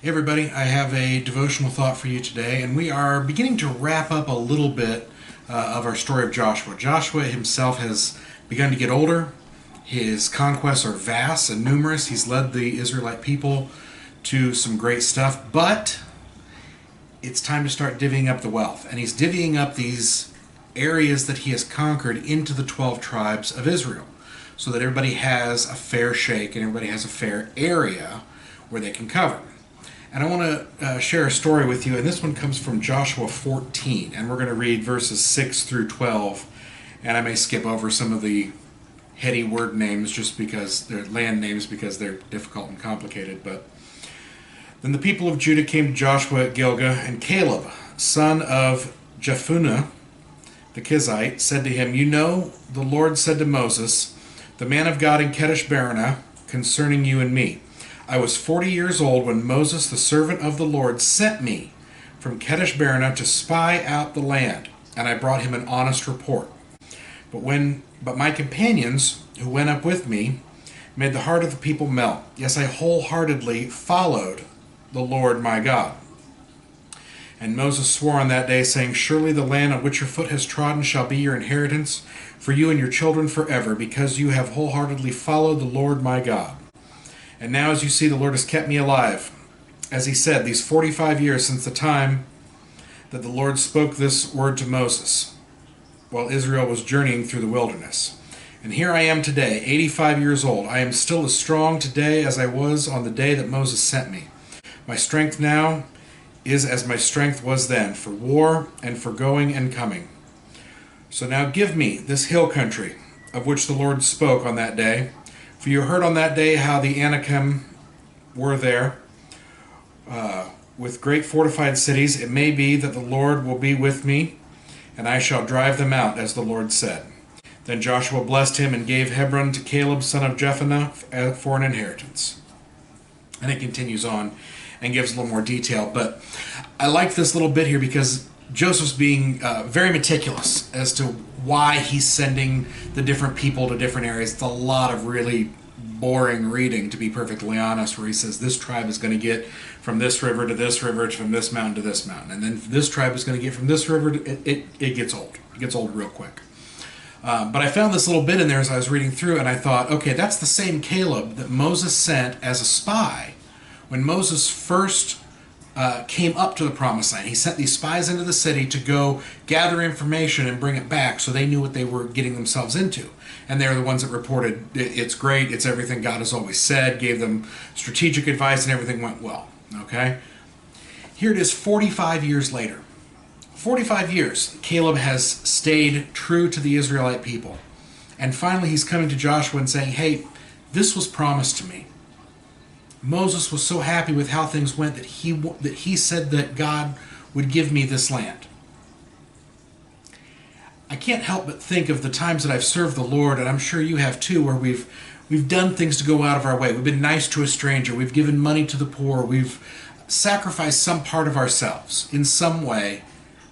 Hey everybody, I have a devotional thought for you today, and we are beginning to wrap up a little bit of our story of Joshua. Joshua himself has begun to get older. His conquests are vast and numerous. He's led the Israelite people to some great stuff, but it's time to start divvying up the wealth. And he's divvying up these areas that he has conquered into the 12 tribes of Israel so that everybody has a fair shake and everybody has a fair area where they can cover. And I want to share a story with you, and this one comes from Joshua 14, and we're going to read verses 6 through 12, and I may skip over some of the heady word names just because they're land names because they're difficult and complicated. But then the people of Judah came to Joshua at Gilgal, and Caleb, son of Jephunneh the Kizite, said to him, "You know, the Lord said to Moses, the man of God in Kadesh Barnea, concerning you and me, I was 40 years old when Moses, the servant of the Lord, sent me from Kadesh Barnea to spy out the land, and I brought him an honest report. But my companions, who went up with me, made the heart of the people melt. Yes, I wholeheartedly followed the Lord my God. And Moses swore on that day, saying, Surely the land on which your foot has trodden shall be your inheritance for you and your children forever, because you have wholeheartedly followed the Lord my God. And now, as you see, the Lord has kept me alive, as he said, these 45 years since the time that the Lord spoke this word to Moses, while Israel was journeying through the wilderness. And here I am today, 85 years old. I am still as strong today as I was on the day that Moses sent me. My strength now is as my strength was then, for war and for going and coming. So now give me this hill country, of which the Lord spoke on that day. For you heard on that day how the Anakim were there, with great fortified cities. It may be that the Lord will be with me, and I shall drive them out, as the Lord said." Then Joshua blessed him and gave Hebron to Caleb, son of Jephunneh, for an inheritance. And it continues on and gives a little more detail. But I like this little bit here because Joseph's being very meticulous as to why he's sending the different people to different areas. It's a lot of really boring reading, to be perfectly honest, where he says this tribe is going to get from this river to this river, from this mountain to this mountain, and then this tribe is going to get from this river to, it gets old. It gets old real quick. But I found this little bit in there as I was reading through, and I thought, okay, that's the same Caleb that Moses sent as a spy when Moses first came up to the promised land. He sent these spies into the city to go gather information and bring it back so they knew what they were getting themselves into. And they're the ones that reported, it's great, it's everything God has always said, gave them strategic advice, and everything went well. Okay? Here it is 45 years later. 45 years, Caleb has stayed true to the Israelite people. And finally he's coming to Joshua and saying, hey, this was promised to me. Moses was so happy with how things went that he said that God would give me this land. I can't help but think of the times that I've served the Lord, and I'm sure you have too, where we've done things to go out of our way. We've been nice to a stranger. We've given money to the poor. We've sacrificed some part of ourselves in some way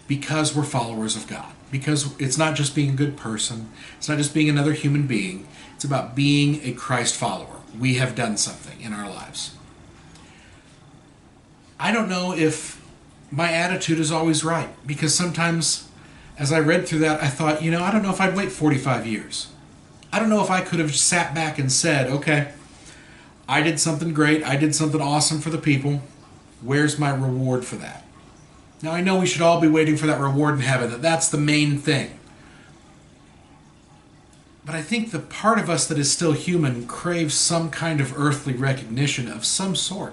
because we're followers of God. Because it's not just being a good person. It's not just being another human being. It's about being a Christ follower. We have done something in our lives. I don't know if my attitude is always right, because sometimes as I read through that, I thought, I don't know if I'd wait 45 years. I don't know if I could have sat back and said, okay, I did something great, I did something awesome for the people, where's my reward for that? Now I know we should all be waiting for that reward in heaven, that's the main thing. But I think the part of us that is still human craves some kind of earthly recognition of some sort.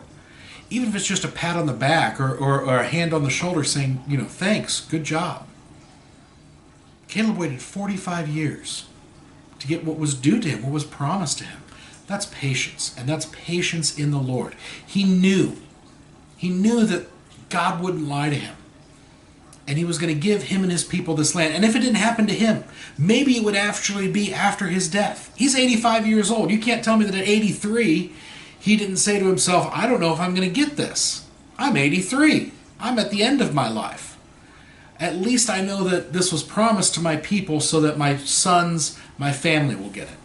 Even if it's just a pat on the back or a hand on the shoulder saying, thanks, good job. Caleb waited 45 years to get what was due to him, what was promised to him. That's patience, and that's patience in the Lord. He knew that God wouldn't lie to him. And he was going to give him and his people this land. And if it didn't happen to him, maybe it would actually be after his death. He's 85 years old. You can't tell me that at 83, he didn't say to himself, I don't know if I'm going to get this. I'm 83. I'm at the end of my life. At least I know that this was promised to my people so that my sons, my family will get it.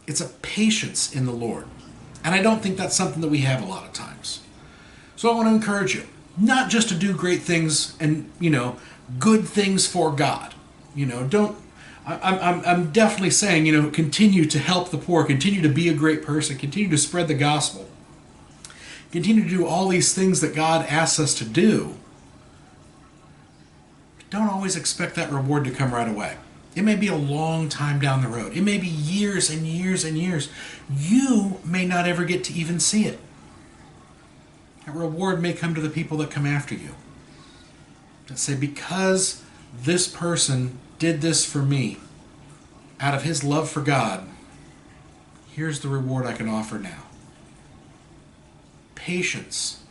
It's a patience in the Lord. And I don't think that's something that we have a lot of times. So I want to encourage you, not just to do great things and, good things for God. Don't. I'm definitely saying, continue to help the poor, continue to be a great person, continue to spread the gospel, continue to do all these things that God asks us to do. But don't always expect that reward to come right away. It may be a long time down the road. It may be years and years and years. You may not ever get to even see it. That reward may come to the people that come after you. That say, because this person did this for me, out of his love for God, here's the reward I can offer now. Patience.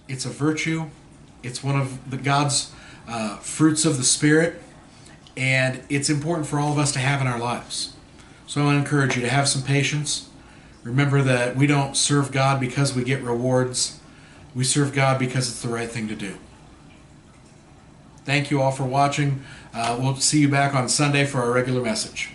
It's a virtue. It's one of God's fruits of the Spirit, and it's important for all of us to have in our lives. So I want to encourage you to have some patience. Remember that we don't serve God because we get rewards. We serve God because it's the right thing to do. Thank you all for watching. We'll see you back on Sunday for our regular message.